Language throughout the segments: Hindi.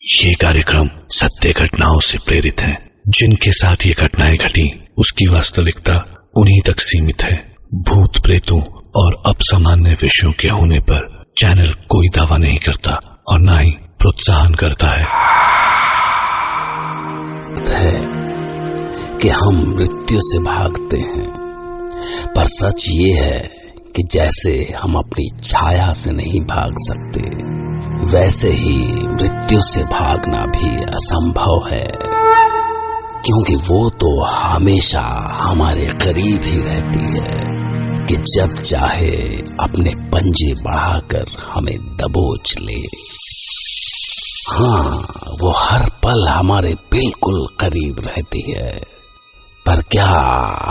ये कार्यक्रम सत्य घटनाओं से प्रेरित है। जिनके साथ ये घटनाएं घटी उसकी वास्तविकता उन्हीं तक सीमित है। भूत प्रेतों और असामान्य विषयों के होने पर चैनल कोई दावा नहीं करता और न ही प्रोत्साहन करता है कि हम मृत्यु से भागते हैं, पर सच ये है कि जैसे हम अपनी छाया से नहीं भाग सकते, वैसे ही मृत्यु से भागना भी असंभव है, क्योंकि वो तो हमेशा हमारे करीब ही रहती है कि जब चाहे अपने पंजे बढ़ाकर हमें दबोच ले। हाँ, वो हर पल हमारे बिल्कुल करीब रहती है, पर क्या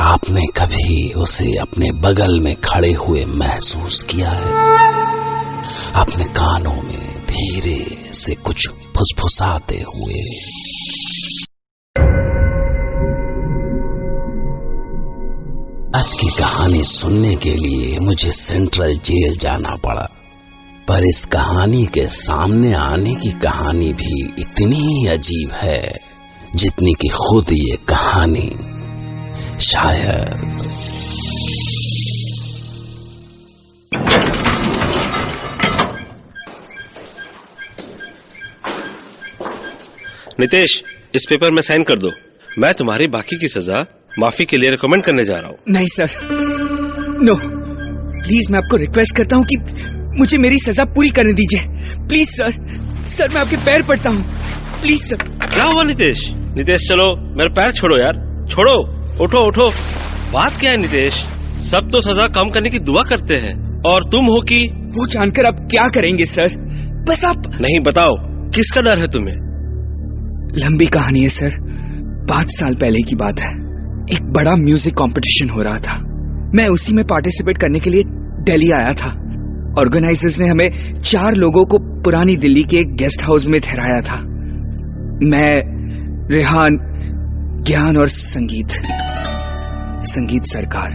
आपने कभी उसे अपने बगल में खड़े हुए महसूस किया है? अपने कानों में धीरे से कुछ फुसफुसाते हुए। आज की कहानी सुनने के लिए मुझे सेंट्रल जेल जाना पड़ा, पर इस कहानी के सामने आने की कहानी भी इतनी ही अजीब है जितनी कि खुद ये कहानी। शायद नितेश, इस पेपर में साइन कर दो। मैं तुम्हारी बाकी की सजा माफी के लिए रिकमेंड करने जा रहा हूँ। नहीं सर, नो प्लीज, मैं आपको रिक्वेस्ट करता हूँ कि मुझे मेरी सजा पूरी करने दीजिए। प्लीज सर, मैं आपके पैर पड़ता हूँ, प्लीज सर। क्या हुआ नितेश? नितेश चलो, मेरे पैर छोड़ो यार, छोड़ो, उठो उठो। बात क्या है नितेश? सब तो सजा कम करने की दुआ करते हैं और तुम हो कि वो जानकर आप क्या करेंगे सर? बस आप नहीं, बताओ किसका डर है तुम्हें? लंबी कहानी है सर। 5 साल पहले की बात है। एक बड़ा म्यूजिक कंपटीशन हो रहा था। मैं उसी में पार्टिसिपेट करने के लिए दिल्ली आया था। ऑर्गेनाइजर्स ने हमें 4 लोगों को पुरानी दिल्ली के एक गेस्ट हाउस में ठहराया था। मैं, रेहान, ज्ञान और संगीत सरकार।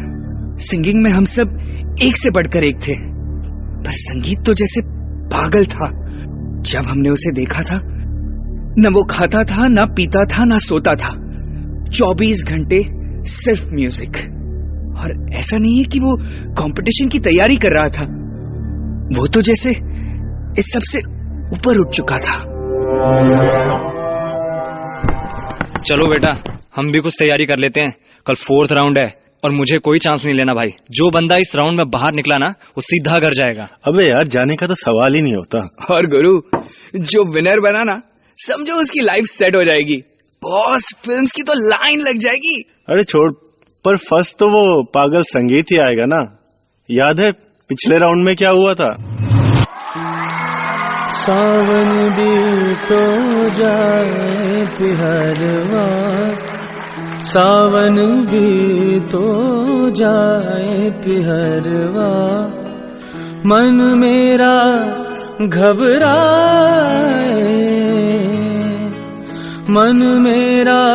सिंगिंग में हम सब एक से बढ़कर एक थे, पर संगीत तो जैसे पागल था। जब हमने उसे देखा था, न वो खाता था, न पीता था, न सोता था। 24 घंटे सिर्फ म्यूजिक। और ऐसा नहीं है कि वो कंपटीशन की तैयारी कर रहा था, वो तो जैसे इस सब से ऊपर उठ चुका था। चलो बेटा, हम भी कुछ तैयारी कर लेते हैं। कल 4th राउंड है और मुझे कोई चांस नहीं लेना भाई। जो बंदा इस राउंड में बाहर निकला ना, वो सीधा घर जाएगा। अबे यार, जाने का तो सवाल ही नहीं होता। और गुरु, जो विनर बना ना, समझो उसकी लाइफ सेट हो जाएगी। बॉस फिल्म्स की तो लाइन लग जाएगी। अरे छोड़, पर फर्स्ट तो वो पागल संगीत ही आएगा ना। याद है पिछले राउंड में क्या हुआ था? सावन भी तो जाए पिहरवा, सावन भी तो जाए पिहरवा, मन मेरा घबराए, मन मेरा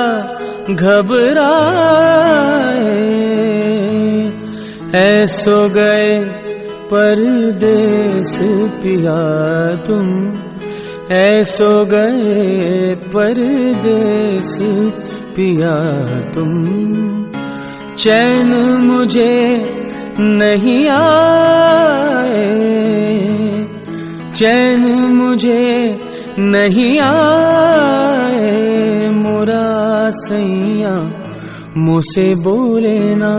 घबराए, ऐसो गए परदेस पिया तुम, ऐसो गए परदेस पिया तुम, चैन मुझे नहीं आए, चैन मुझे नहीं आए, मोरा सैया मुझसे बोले ना,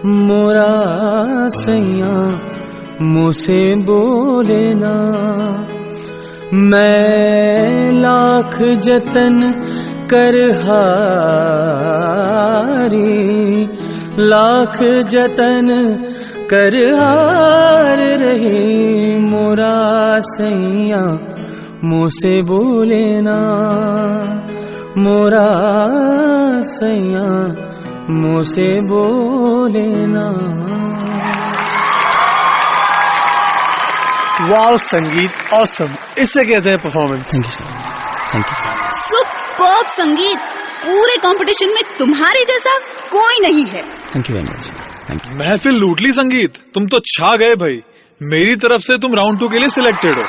मोरा सैया मुझसे बोले ना। मैं लाख जतन कर हारी, लाख जतन कर हार रही, मोरा सैया मुझसे बोले ना, मोरा सैया मुझसे बोले ना। वाओ संगीत, ऑसम। इससे कहते हैं performance. Thank you sir, thank you. Superb संगीत, पूरे कंपटीशन में तुम्हारे जैसा कोई नहीं है। Thank you very much, thank you. महफिल लूट ली संगीत, तुम तो छा गए भाई। मेरी तरफ से तुम राउंड 2 के लिए सिलेक्टेड हो।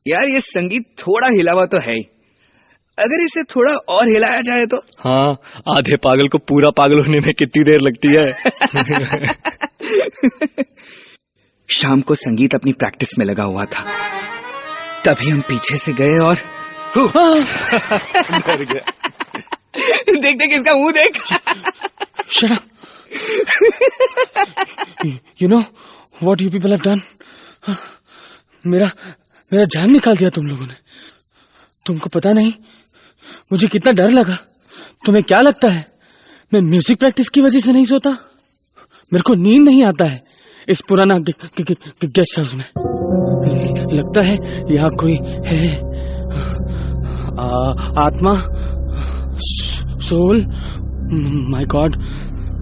यार ये संगीत थोड़ा हिला हुआ तो है ही, अगर इसे थोड़ा और हिलाया जाए तो। हाँ, आधे पागल को पूरा पागल होने में कितनी देर लगती है। शाम को संगीत अपनी प्रैक्टिस में लगा हुआ था, तभी हम पीछे से गए और डर गया। देख देख इसका मुंह देख। Shut up. You know what you people have done? मेरा जान निकाल दिया तुम लोगों ने। तुमको पता नहीं मुझे कितना डर लगा। तुम्हें क्या लगता है मैं म्यूजिक प्रैक्टिस की वजह से नहीं सोता? मेरे को नींद नहीं आता है इस पुराना गेस्ट हाउस में। लगता है यहाँ कोई है, आत्मा, soul. My god,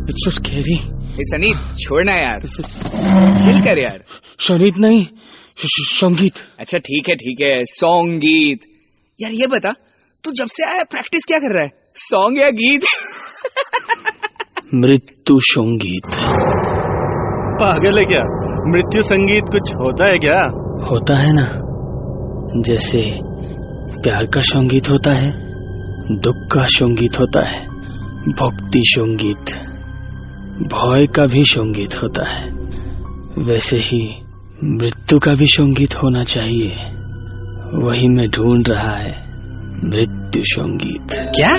it's so scary. Sunny छोड़ना यार, चिल कर यार। शनीत नहीं, संगीत। अच्छा ठीक है, संगीत। यार ये बता, तू जब से आया प्रैक्टिस क्या कर रहा है, सॉन्ग या गीत? मृत्यु संगीत। पागल है क्या? मृत्यु संगीत कुछ होता है क्या? होता है ना, जैसे प्यार का संगीत होता है, दुख का संगीत होता है, भक्ति संगीत, भय का भी संगीत होता है, वैसे ही मृत्यु का भी संगीत होना चाहिए। वही मैं ढूंढ रहा है, मृत्यु संगीत। क्या?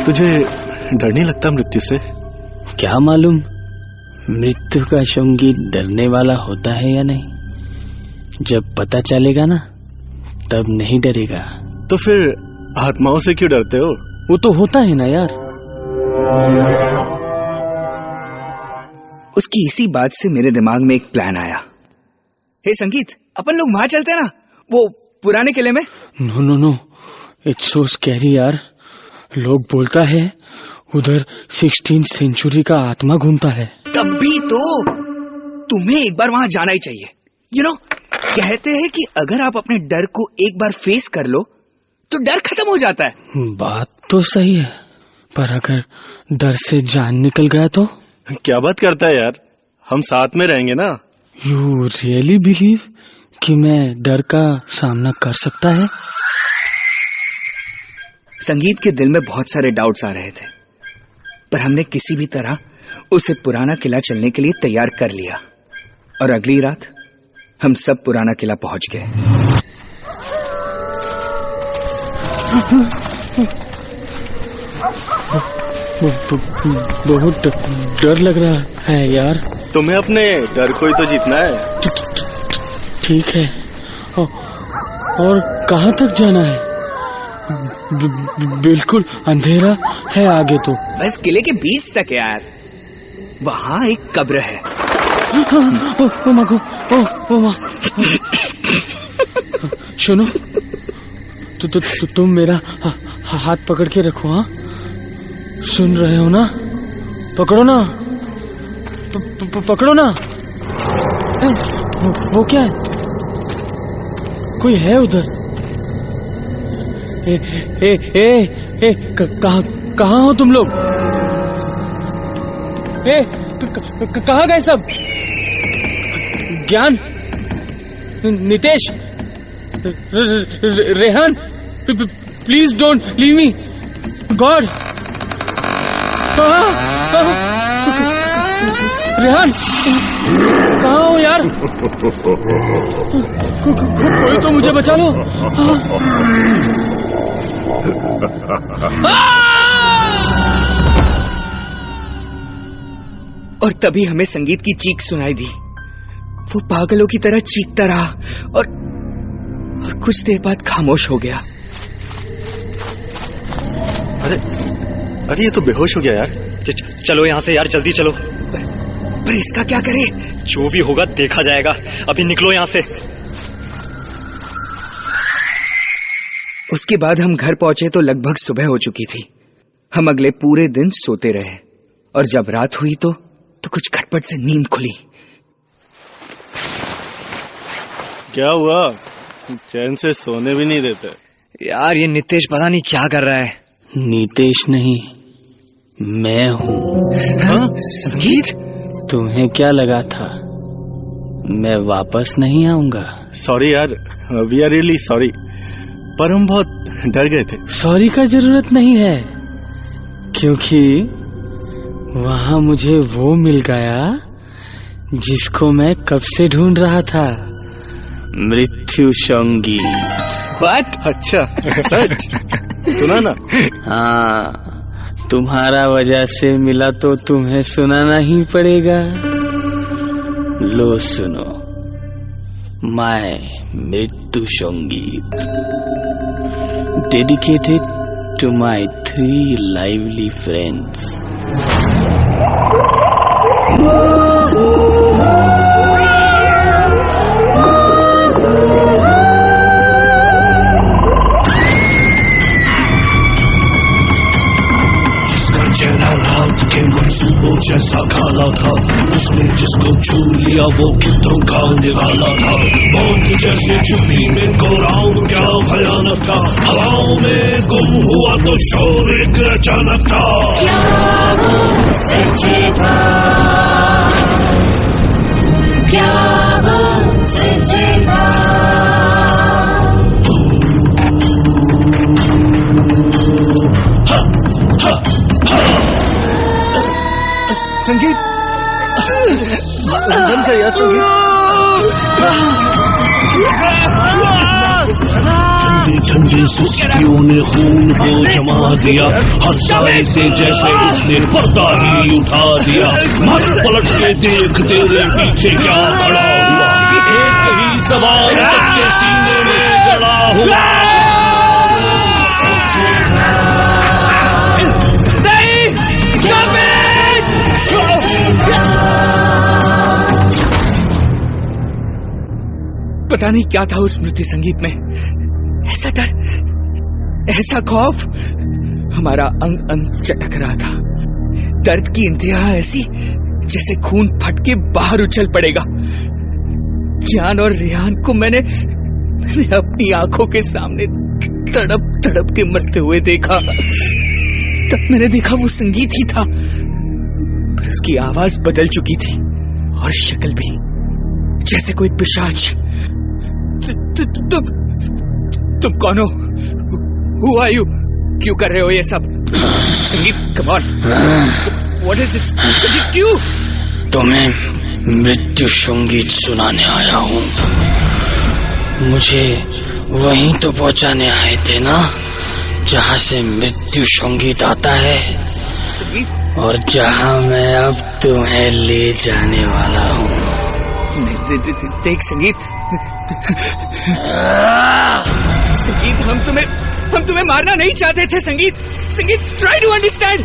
तुझे डर नहीं लगता मृत्यु से? क्या मालूम मृत्यु का संगीत डरने वाला होता है या नहीं। जब पता चलेगा ना, तब नहीं डरेगा। तो फिर आत्माओं से क्यों डरते हो? वो तो होता है ना यार। उसकी इसी बात से मेरे दिमाग में एक प्लान आया। हे संगीत, अपन लोग वहां चलते हैं ना, वो पुराने किले में। नो, इट्स सो स्कैरी यार। लोग बोलता है उधर 16th सेंचुरी का आत्मा घूमता है। तब भी तो तुम्हें एक बार वहां जाना ही चाहिए। यू नो, कहते हैं कि अगर आप अपने डर को एक बार फेस कर लो तो डर खत्म हो जाता है। बात तो सही है, पर अगर डर से जान निकल गया तो? क्या बात करता है यार, हम साथ में रहेंगे ना। यू रियली बिलीव कि मैं डर का सामना कर सकता है? संगीत के दिल में बहुत सारे डाउट्स आ रहे थे, पर हमने किसी भी तरह उसे पुराना किला चलने के लिए तैयार कर लिया और अगली रात हम सब पुराना किला पहुंच गए। बहुत डर लग रहा है यार। तुम्हें अपने डर को ही तो जीतना है। ठीक है, और कहाँ तक जाना है? बिल्कुल अंधेरा है आगे तो। बस किले के बीच तक यार, वहाँ एक कब्र है। ओ माँ, सुनो, तुम मेरा हाथ पकड़ के रखो। हाँ, सुन रहे हो ना? पकड़ो ना, पकड़ो ना। वो क्या है? कोई है उधर? कहाँ हो तुम लोग? कहाँ गए सब? ज्ञान, Nitesh, Rehan, please don't leave me. God, Rehan, कहाँ हो यार? कोई तो मुझे बचा लो। और तभी हमें संगीत की चीख सुनाई दी। वो पागलों की तरह चीखता रहा और कुछ देर बाद खामोश हो गया। अरे ये तो बेहोश हो गया यार। चलो यहाँ से यार, जल्दी चलो। पर इसका क्या करे? जो भी होगा देखा जाएगा, अभी निकलो यहाँ से। उसके बाद हम घर पहुंचे तो लगभग सुबह हो चुकी थी। हम अगले पूरे दिन सोते रहे और जब रात हुई तो कुछ खटपट से नींद खुली। क्या हुआ? चैन से सोने भी नहीं देते यार। ये नितेश पता नहीं क्या कर रहा है। नितेश नहीं, मैं हूँ। संगीत? तुम्हें क्या लगा था मैं वापस नहीं आऊंगा। सॉरी यार, वी आर रियली सॉरी, पर हम बहुत डर गए थे। सॉरी का जरूरत नहीं है, क्योंकि वहां मुझे वो मिल गया जिसको मैं कब से ढूंढ रहा था, मृत्यु संगीत। What? अच्छा, सच? सुना ना? हाँ, तुम्हारा वजह से मिला तो तुम्हें सुनाना ही पड़ेगा। लो सुनो, माय मृत्यु संगीत, dedicated to my 3 lively friends. चेहरा रात के मंसूबों जैसा काला था, उसने जिसको छू लिया वो कितों का निराला था। मौत जैसे छुपी में कोराम क्या भयानक था, हवाओं में गुम हुआ तो शोर एक अचानक था। क्या वो सच्चे था, क्या वो सच्चे था। संगीत, बंद कर यार संगीत। ठंडी ठंडी सुस्तियों ने खून को जमा दिया, हर साए से जैसे उसने पर्दा ही उठा दिया। मत पलट के देख तेरे पीछे क्या खड़ा हुआ, एक ही सवाल सच्चे सीने में जड़ा हुआ। पता नहीं क्या था उस मृत्यु संगीत में, ऐसा डर, ऐसा खौफ, हमारा अंग अंग चटक रहा था। दर्द की इंतहा ऐसी जैसे खून फट के बाहर उछल पड़ेगा। ज्ञान और रेहान को मैंने अपनी आंखों के सामने तड़प तड़प के मरते हुए देखा। तब मैंने देखा वो संगीत ही था, पर उसकी आवाज बदल चुकी थी और शक्ल भी, जैसे कोई पिशाच। तुम कौन हो? Who are you? क्यों कर रहे हो ये सब? संगीत, come on. What is this? संगीत, क्यों? तुम्हें मृत्यु संगीत सुनाने आया हूँ। मुझे वहीं तो पहुँचाने आए थे ना, जहाँ से मृत्यु संगीत आता है, संगीत, और जहाँ मैं अब तुम्हें ले जाने वाला हूँ। देख संगीत, संगीत, हम तुम्हें मारना नहीं चाहते थे। संगीत, ट्राई टू अंडरस्टैंड।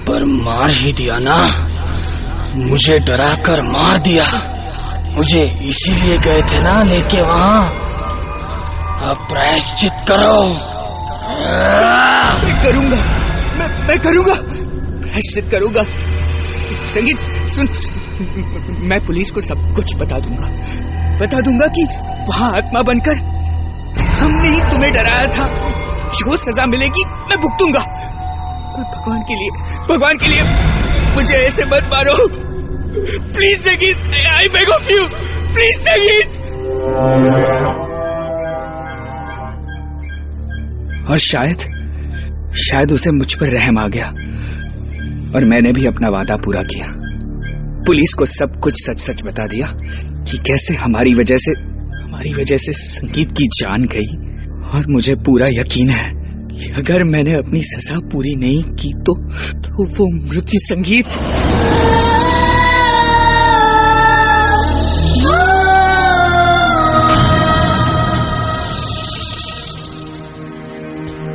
पर मार ही दिया ना, मुझे डरा कर मार दिया। मुझे इसीलिए गए थे ना लेके वहाँ। अब प्रायश्चित करो। मैं करूँगा, प्रायश्चित करूँगा। संगीत सुन, मैं पुलिस को सब कुछ बता दूंगा कि वहाँ आत्मा बनकर हमने ही तुम्हें डराया था। जो सजा मिलेगी मैं भुगतूंगा। भगवान के लिए मुझे ऐसे मत मारो, प्लीज संगीत, I beg of you, please संगीत। और शायद उसे मुझ पर रहम आ गया और मैंने भी अपना वादा पूरा किया। पुलिस को सब कुछ सच बता दिया कि कैसे हमारी वजह से संगीत की जान गई। और मुझे पूरा यकीन है कि अगर मैंने अपनी सजा पूरी नहीं की तो वो मृत्यु संगीत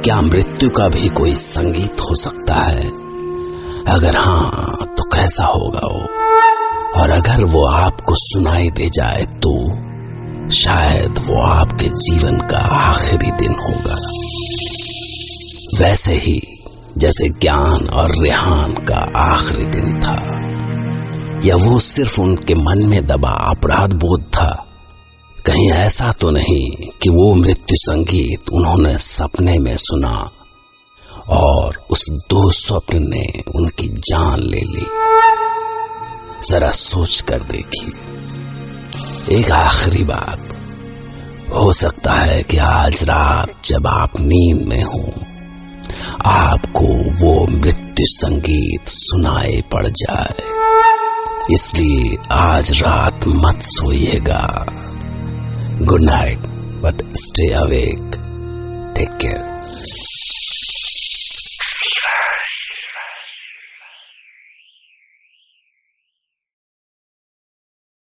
क्या मृत्यु का भी कोई संगीत हो सकता है? अगर हाँ तो कैसा होगा वो? और अगर वो आपको सुनाई दे जाए तो शायद वो आपके जीवन का आखिरी दिन होगा, वैसे ही जैसे ज्ञान और रेहान का आखिरी दिन था। या वो सिर्फ उनके मन में दबा अपराध बोध था? कहीं ऐसा तो नहीं कि वो मृत्यु संगीत उन्होंने सपने में सुना और उस दुःस्वप्न ने उनकी जान ले ली? जरा सोच कर देखिए। एक आखिरी बात, हो सकता है कि आज रात जब आप नींद में हो आपको वो मृत्यु संगीत सुनाई पड़ जाए, इसलिए आज रात मत सोइएगा। Good night, but stay awake. Take care.